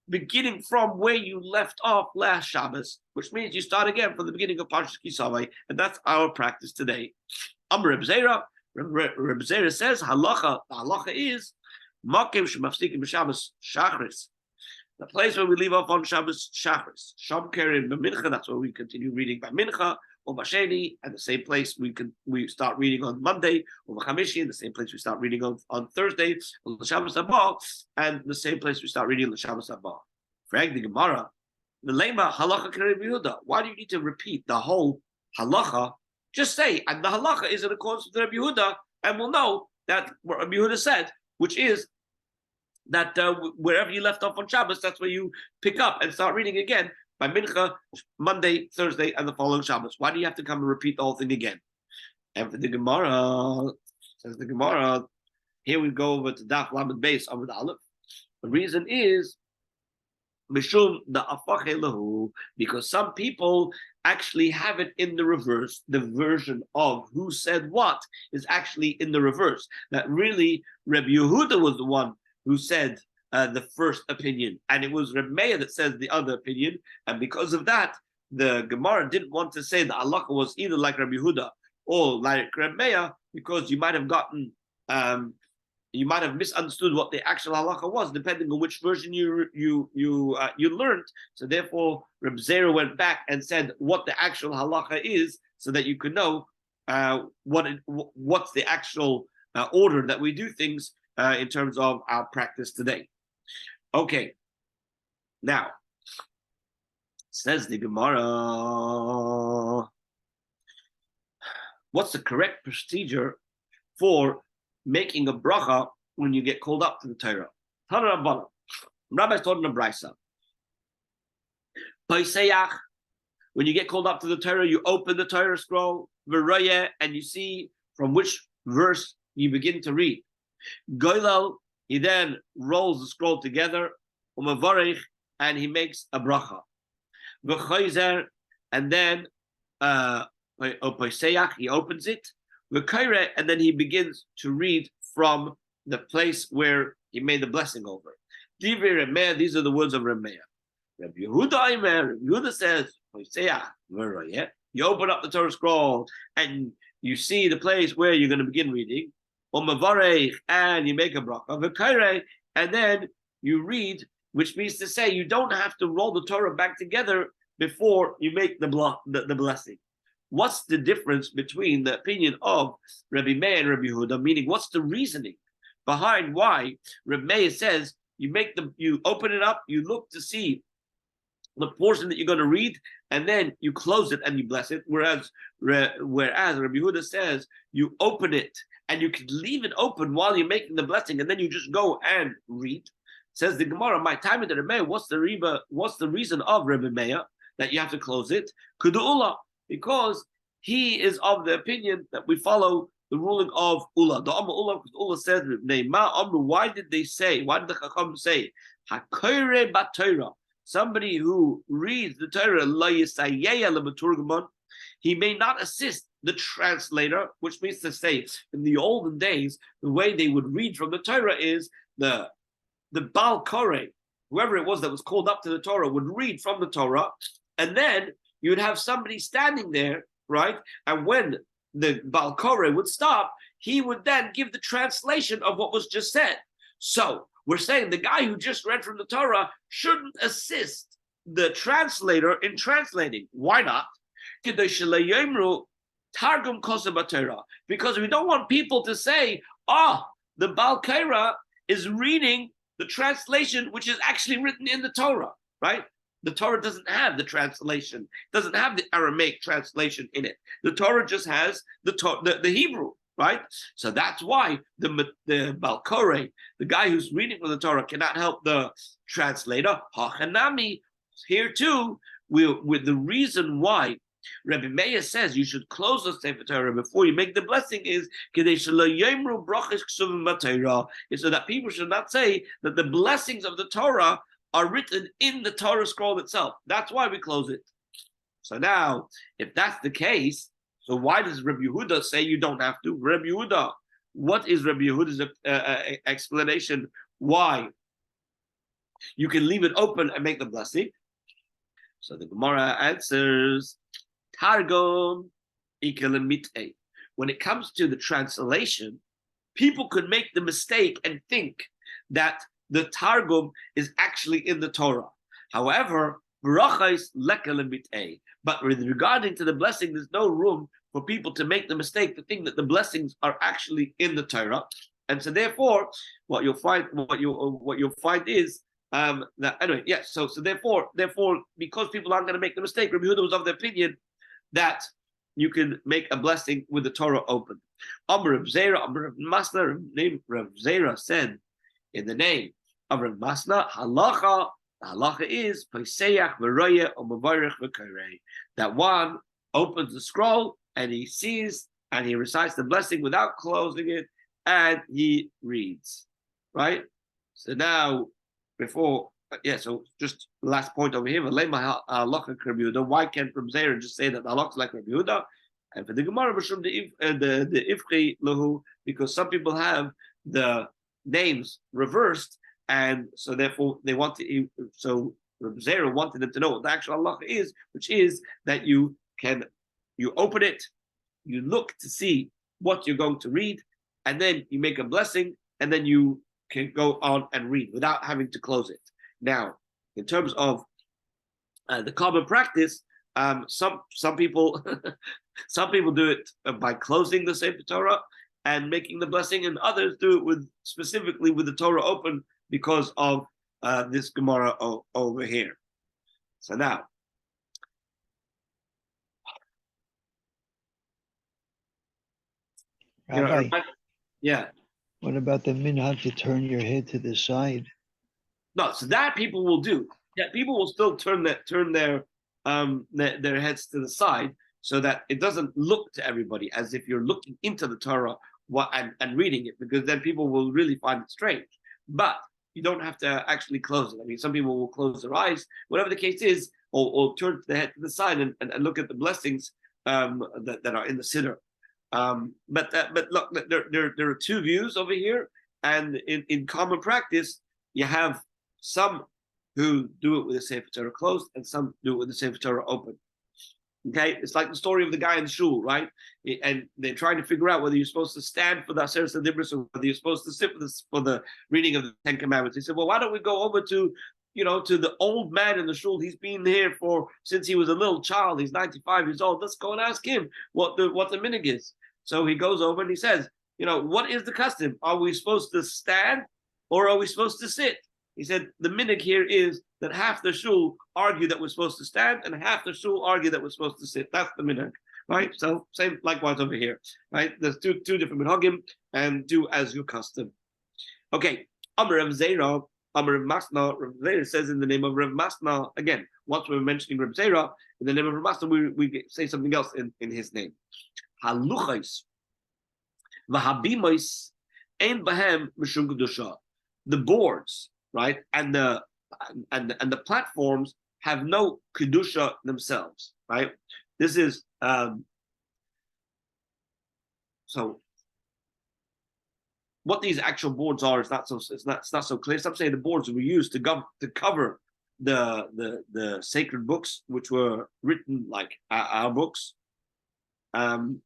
beginning from where you left off last Shabbos, which means you start again from the beginning of Parshas Kisavai, and that's our practice today. Reb Zera says, halacha, the halacha is makim shemafstikim b'Shabbos shachris, the place where we leave off on Shabbos shachris. Shom kerim b'mincha, that's where we continue reading by mincha, or b'sheni, and the same place we start reading on Monday, or b'chamishi, and the same place we start reading on Thursday, on the Shabbos haba, and the same place we start reading on the Shabbos haba. Frag the Gemara, the lema halacha kerim Yehuda. Why do you need to repeat the whole halacha? Just say, and the halacha is in accordance with Rabbi Yehuda, and we'll know that what Rabbi Yehuda said, which is that wherever you left off on Shabbos, that's where you pick up and start reading again by Mincha, Monday, Thursday, and the following Shabbos. Why do you have to come and repeat the whole thing again? And for the Gemara, says the Gemara, here we go over to Daf Lamed Beis over the Aleph. The reason is Mishum the Afache Lahu, because some people actually have it in the reverse. The version of who said what is actually in the reverse. That really Rabbi Yehuda was the one who said the first opinion, and it was Rabbi Meir that says the other opinion. And because of that, the Gemara didn't want to say that Allah was either like Rabbi Yehuda or like Rabbi Meir, because you might have gotten you might have misunderstood what the actual halacha was, depending on which version you learned. So therefore, Reb Zera went back and said what the actual halacha is, so that you could know what's the actual order that we do things in terms of our practice today. Okay, now says the Gemara, what's the correct procedure for making a bracha when you get called up to the Torah? Rabbi taught in a brisa. When you get called up to the Torah, you open the Torah scroll, and you see from which verse you begin to read. Goylal, he then rolls the scroll together, and he makes a bracha. And then he opens it, and then he begins to read from the place where he made the blessing over. These are the words of Rabbi Meir. Rabbi Yehuda says, you open up the Torah scroll and you see the place where you're going to begin reading, and you make a bracha, and then you read, which means to say you don't have to roll the Torah back together before you make the blessing. What's the difference between the opinion of Rabbi Meir and Rabbi Yehuda? Meaning, what's the reasoning behind why Rabbi Meir says you open it up, you look to see the portion that you're going to read, and then you close it and you bless it. Whereas Rabbi Yehuda says you open it and you can leave it open while you're making the blessing, and then you just go and read. Says the Gemara, my time in the Rabbi Meir, what's the reason of Rabbi Meir that you have to close it? Kudu'ula, because he is of the opinion that we follow the ruling of Ula. The Amma Ula, because Ula says, why did the Chacham say, Hakoire bat Torah, somebody who reads the Torah, he may not assist the translator, which means to say, in the olden days, the way they would read from the Torah is the Baal Koreh, whoever it was that was called up to the Torah, would read from the Torah, and then you would have somebody standing there, right? And when the Baal Koreh would stop, he would then give the translation of what was just said. So we're saying the guy who just read from the Torah shouldn't assist the translator in translating. Why not? Because we don't want people to say, the Baal Kaira is reading the translation which is actually written in the Torah, right? The Torah doesn't have the translation, doesn't have the Aramaic translation in it. The Torah just has the Hebrew, right? So that's why the Baal Koreh, the guy who's reading from the Torah, cannot help the translator. Hachanami, here too, with the reason why Rabbi Meir says you should close the Sefer Torah before you make the blessing is so that people should not say that the blessings of the Torah are written in the Torah scroll itself. That's why we close it. So now, if that's the case, so why does Rabbi Yehuda say you don't have to? Rabbi Yehuda, what is Rabbi Yehuda's explanation why you can leave it open and make the blessing? So the Gemara answers, Targum ikelemite. When it comes to the translation, people could make the mistake and think that the Targum is actually in the Torah. However, barachos lekelemite. But regarding to the blessing, there's no room for people to make the mistake to think that the blessings are actually in the Torah. And so therefore, what you'll find is that anyway, yes. So therefore, because people aren't going to make the mistake, Rabbi Yehuda was of the opinion that you can make a blessing with the Torah open. Amr Rav Zera, Amr Rav Masna, Rav Zera said in the name of Rav Masna, halacha. The halacha is Paiseyach v'royeh or Mavarich v'karei, that one opens the scroll and he sees and he recites the blessing without closing it and he reads. Right? So now, so just last point over here. Why can't Rabbi Zera just say that the halacha is like Rabbi Yehuda? And for the Gemara, the ifchi lahu, because some people have the names reversed, and so therefore they want to. So Rabbi Zera wanted them to know what the actual halacha is, which is that you open it, you look to see what you're going to read, and then you make a blessing, and then you can go on and read without having to close it. Now, in terms of the common practice, some people do it by closing the Sefer Torah and making the blessing, and others do it specifically with the Torah open because of this Gemara over here. So now, Rabbi, yeah. what about the minhag to turn your head to the side? No, so that people will do. Yeah, people will still turn their heads to the side so that it doesn't look to everybody as if you're looking into the Torah and reading it, because then people will really find it strange. But you don't have to actually close it. I mean, some people will close their eyes, whatever the case is, or turn the head to the side and look at the blessings that are in the siddur. But look, there are two views over here, and in common practice, you have some who do it with the Sefer Torah closed, and some do it with the Sefer Torah open. Okay, it's like the story of the guy in the shul, right? And they're trying to figure out whether you're supposed to stand for the Aseret Dibros or whether you're supposed to sit for the reading of the Ten Commandments. He said, well, why don't we go over to the old man in the shul? He's been here since he was a little child. He's 95 years old. Let's go and ask him what the minhag is. So he goes over and he says, what is the custom? Are we supposed to stand or are we supposed to sit? He said, the minhag here is that half the shul argue that we're supposed to stand and half the shul argue that we're supposed to sit. That's the minhag, right? So same likewise over here, right? There's two different minhagim, and do as your custom. Okay, Amr Rav Zera, Amr Rav Masna. Rav Zera says in the name of Rav Masna, again, once we're mentioning Rav Zera, in the name of Rav Masna, we say something else in his name. Haluchos v'habimos ein bahem mishum kedusha. The boards, right, and the platforms have no kedusha themselves, right? This is so. What these actual boards are is not so clear. Some say the boards were used to cover the sacred books, which were written like our books. And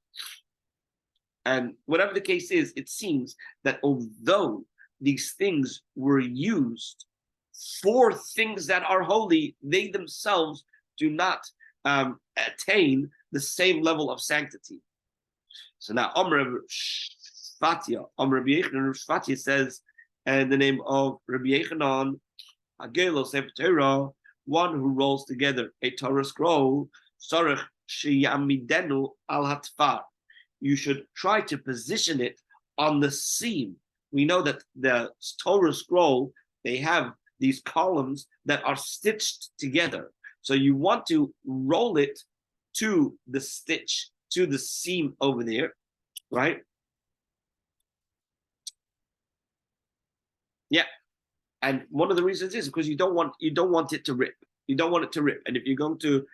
whatever the case is, it seems that although these things were used for things that are holy, they themselves do not attain the same level of sanctity. So now, Rabbi Shvatia says, in the name of Rabbi Yechanan, Hagelo Sefer Torah, one who rolls together a Torah scroll, Sarach Sheyamidenu al Hatfar. You should try to position it on the seam. We know that the Torah scroll, they have these columns that are stitched together. So you want to roll it to the stitch, to the seam over there, right? Yeah. And one of the reasons is because you don't want it to rip. You don't want it to rip. And if you're going to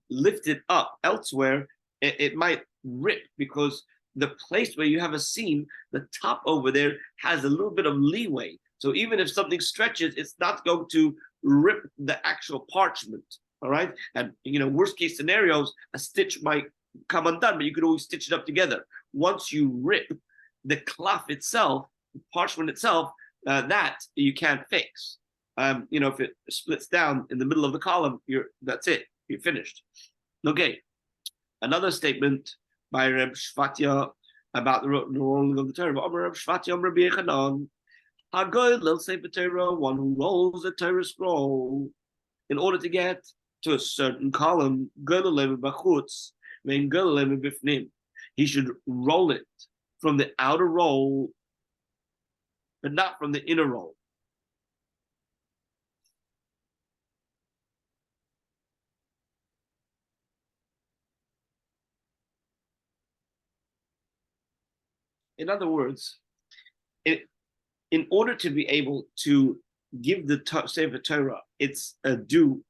lift it up elsewhere, it might rip, because the place where you have a seam, the top over there has a little bit of leeway. So even if something stretches, it's not going to rip the actual parchment. All right. And worst case scenarios, a stitch might come undone, but you could always stitch it up together. Once you rip the cloth itself, the parchment itself, that you can't fix. If it splits down in the middle of the column, that's it. You're finished. Okay. Another statement by Reb Shvatia about the rolling of the Torah. Reb Shvatia, Rabbi Yechanan, Hagoy Lil Sefer Torah, one who rolls the Torah scroll in order to get to a certain column. He should roll it from the outer roll, but not from the inner roll. In other words, in order to be able to give the Sefer Torah its due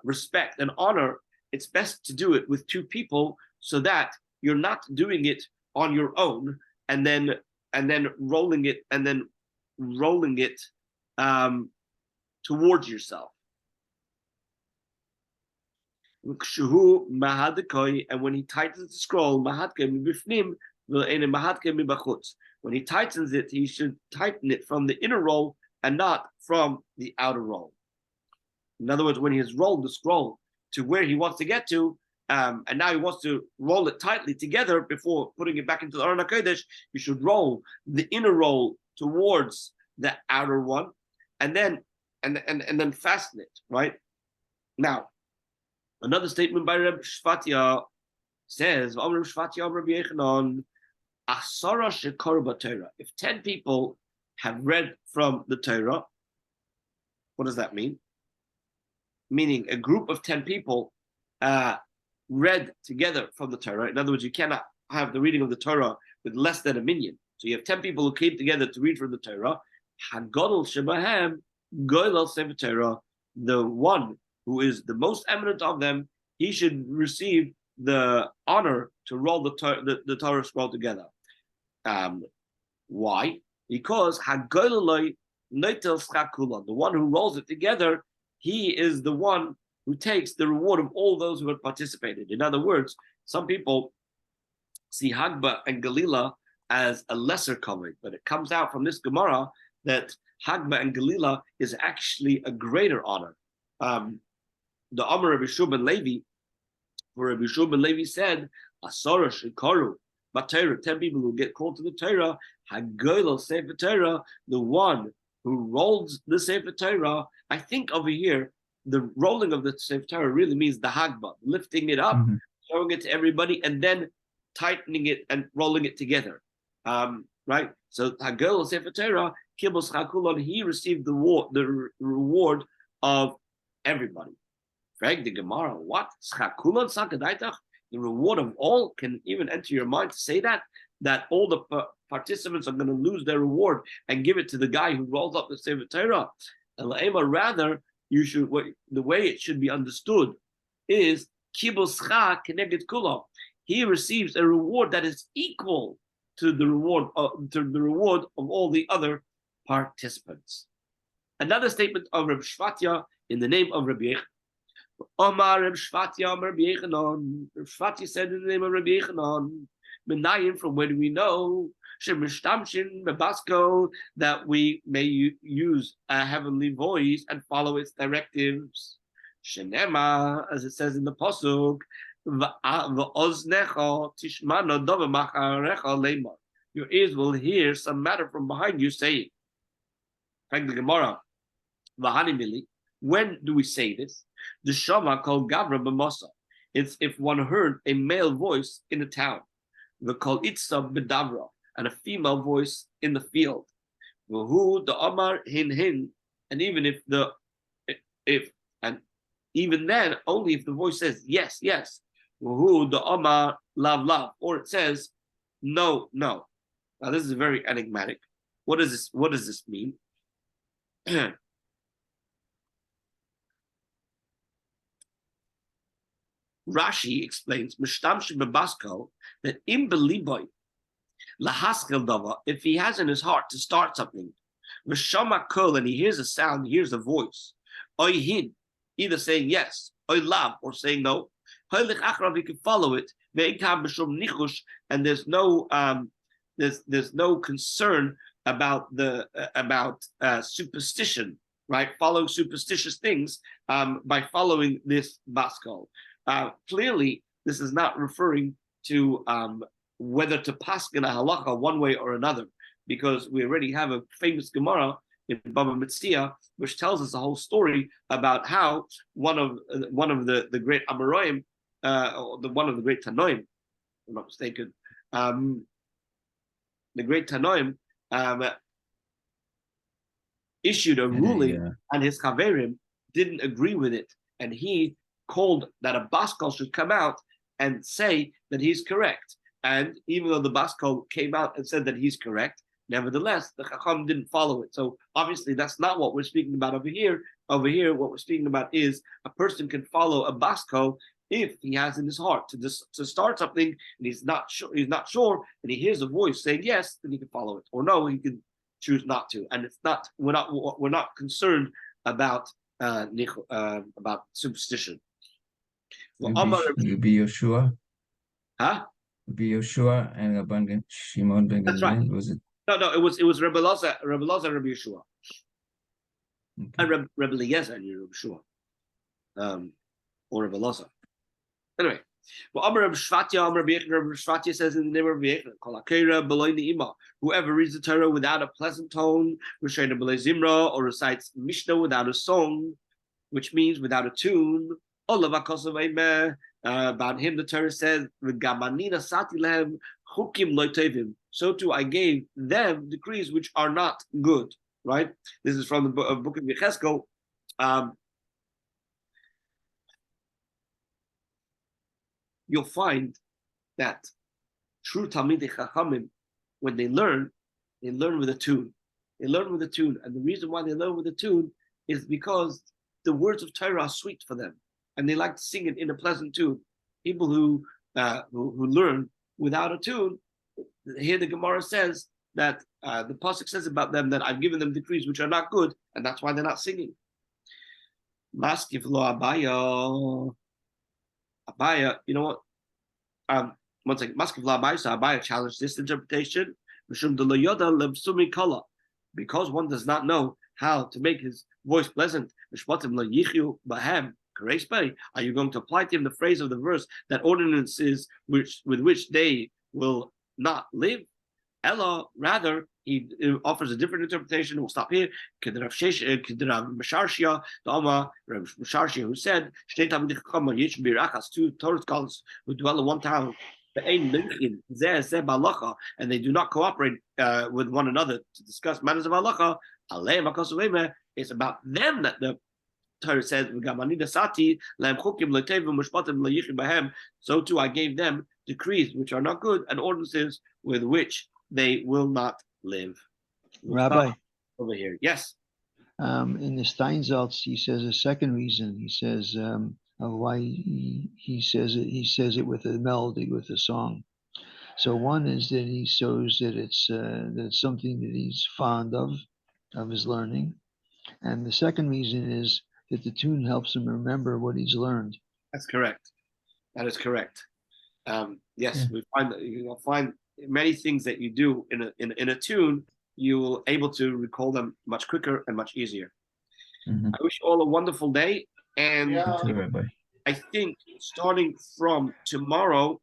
respect and honor, it's best to do it with two people, so that you're not doing it on your own and then rolling it towards yourself. And when he tightens the scroll, when he tightens it, he should tighten it from the inner roll and not from the outer roll. In other words, when he has rolled the scroll to where he wants to get to, and now he wants to roll it tightly together before putting it back into the Aron HaKodesh, you should roll the inner roll towards the outer one, and then fasten it, right? Now, another statement by Reb Shvatia says, if 10 people have read from the Torah, what does that mean? Meaning a group of 10 people read together from the Torah. In other words, you cannot have the reading of the Torah with less than a minyan. So you have 10 people who came together to read from the Torah. Hagodol shebahem goylal sefer Torah. The one who is the most eminent of them, he should receive the honor to roll the Torah scroll together. Why? Because the one who rolls it together, he is the one who takes the reward of all those who have participated. In other words, some people see Hagba and Galila as a lesser covering, but it comes out from this Gemara that Hagba and Galila is actually a greater honor. The Amar Rabbi Shub Levi, where Rabbi Shub Levi said, Asara Shikaru, but Torah, 10 people who get called to the Torah, Hagoyel Sefer Torah, the one who rolls the Sefer Torah. I think over here, the rolling of the Sefer Torah really means the Hagba, lifting it up, showing it to everybody, and then tightening it and rolling it together. Right? So Hagoyel Sefer Torah, Kibbutz Chakulon, he received the reward of everybody. Frag the Gemara, what? Chakulon Sakadaitach? The reward of all? Can even enter your mind to say that all the participants are going to lose their reward and give it to the guy who rolls up the Sefer Torah? Rather, the way it should be understood is Kibbutz Keneged Kula. He receives a reward that is equal to the reward of all the other participants. Another statement of Reb Shvatia in the name of Rabbi Yechanan. Omar Reb Shvatia, Rabbi Yechanan. Reb Shvatia said in the name of Rabbi Yechanan, Menayim, from where do we know? Shemishtamshin bebasko, that we may use a heavenly voice and follow its directives. Shenema, as it says in the pasuk, v'oznecha tishmano dova macharecha leimar. Your ears will hear some matter from behind you saying. Thank the Gemara. When do we say this? The Shama called Gavra b'Masa. It's if one heard a male voice in the town. The call Itza b'Davra, and a female voice in the field. Who the Amar hin, and even even then, only if the voice says yes, yes. Who the Amar lav, or it says no, no. Now this is very enigmatic. What does this mean? Rashi explains that in beliboy lahaskel dava, if he has in his heart to start something, v'shama kol, and he hears a sound, he hears a voice, oy hin, either saying yes, oy lav, or saying no, he can follow it, and there's no concern about superstition, right? Following superstitious things by following this baskol. Clearly, this is not referring to whether to paskin a halacha one way or another, because we already have a famous Gemara in Baba Metzia, which tells us a whole story about how one of the great Amoraim, one of the great Tanoim, if I'm not mistaken, the great Tanoim issued a ruling, and his Chaverim didn't agree with it, and he called that a Baskal should come out and say that he's correct. And even though the Baskal came out and said that he's correct, nevertheless, the Chacham didn't follow it. So obviously, that's not what we're speaking about over here. Over here, what we're speaking about is a person can follow a Baskal if he has in his heart to start something and he's not sure, and he hears a voice saying yes, then he can follow it, or no, he can choose not to. And it's not we're not concerned about superstition. You be Yeshua? Huh? Be Yeshua and Rabban Shimon ben That's right. Was it? No, it was Rebbe Elazar and Rebbe Yeshua. Okay. And Rebbe Eliezer and Rebbe Yeshua. Or Rebbe Elazar. Anyway, well, Rebbe Shvatia says in the name of Rebbe Yechon, whoever reads the Torah without a pleasant tone, or recites Mishnah without a song, which means without a tune, about him the Torah says, so too I gave them decrees which are not good. Right? This is from the book of Yecheskel. You'll find that true Talmidei Chachamim, when they learn with a tune. They learn with a tune, and the reason why they learn with a tune is because the words of Torah are sweet for them, and they like to sing it in a pleasant tune. People who learn without a tune, here the Gemara says that the pasuk says about them that I've given them decrees which are not good, and that's why they're not singing. Maskif lo Abaya. Abaya, you know what? One second. Maskif lo Abaya. So Abaya challenged this interpretation because one does not know how to make his voice pleasant. Are you going to apply to him the phrase of the verse that ordinances with which they will not live? Ella, rather, he offers a different interpretation. We'll stop here. Masharshia, who said, two Torah scholars who dwell in one town, and they do not cooperate with one another to discuss matters of halacha. It's about them that the Torah says, so too I gave them decrees which are not good and ordinances with which they will not live. Rabbi, over here, yes. In the Steinsaltz, he says a second reason. He says why he says it. He says it with a melody, with a song. So one is that he shows that it's something that he's fond of his learning, and the second reason is that the tune helps him remember what he's learned. That's correct. That is correct. Yes, we find that you'll find many things that you do in a tune, you will able to recall them much quicker and much easier. Mhm. I wish you all a wonderful day, and You too, Rabbi. I think starting from tomorrow,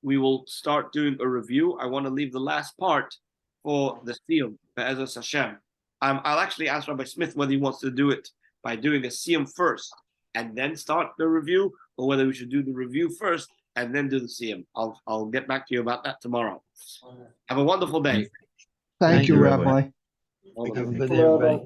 we will start doing a review. I want to leave the last part for the Siyum, Be'ezus Hashem. I'll actually ask Rabbi Smith whether he wants to do it by doing a Siyum first and then start the review, or whether we should do the review first and then do the Siyum. I'll get back to you about that tomorrow. Have a wonderful day. Thank you, Rabbi. Rabbi. All the Have a best. good day, everybody. Rabbi.